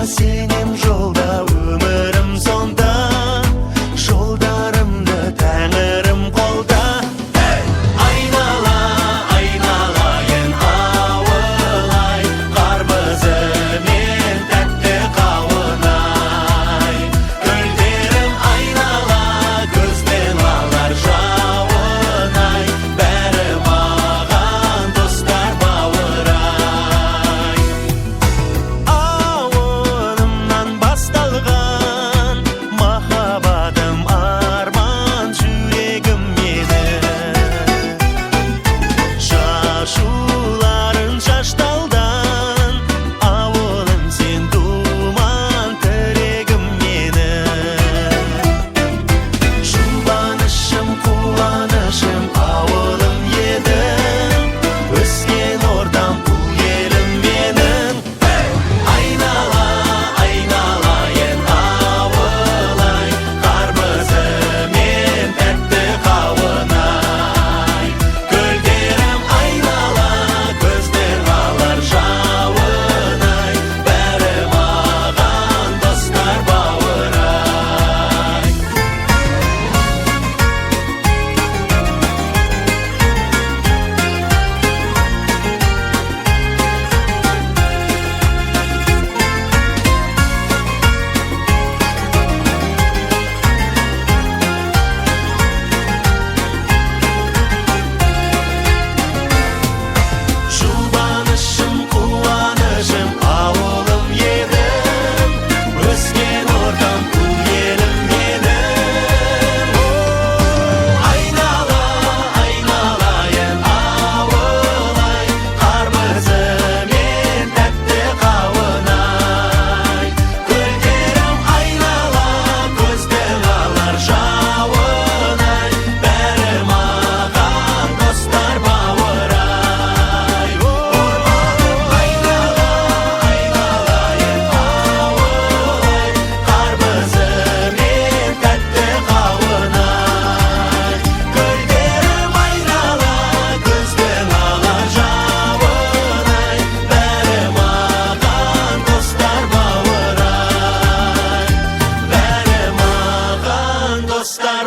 сенем жолда, өмірім сонда, жолдарымды тәңірім қолда. Айнала, айналайын ауылай, қарбызымен тәтті қауынай. Гүлдерім айнала, көзден алар жауынай, бәрі маған достар бауырай. Ауылымнан басталған махаббатым арман жүрегім менің. Шашуларын шашталдан, ауылым сен думан тірегім менің. Жұбанышым, қуанышым ауылым едің, өскен ортам бұл елім менің. Айнала, айналайын ауылай, қарбызымен тәтті қауынай. Гүлдерім айнала, көзден алар жауынай, бәрі маған достар бауырай. Жұбанышым, қуанышым ауылым едің, өскен ортам бұл елім менің. Айнала, айналайын ауылай, қарбызымен тәтті қауынай. Гүлдерім айнала, көзден алар жауынай, бәрі маған достар бауырай. Айнала, айналайын ауылай, қарбызымен тәтті қауынай. Гүлдерім айнала, көзден алар жауынай, бәрі маған достар бауырай, бәрі маған достар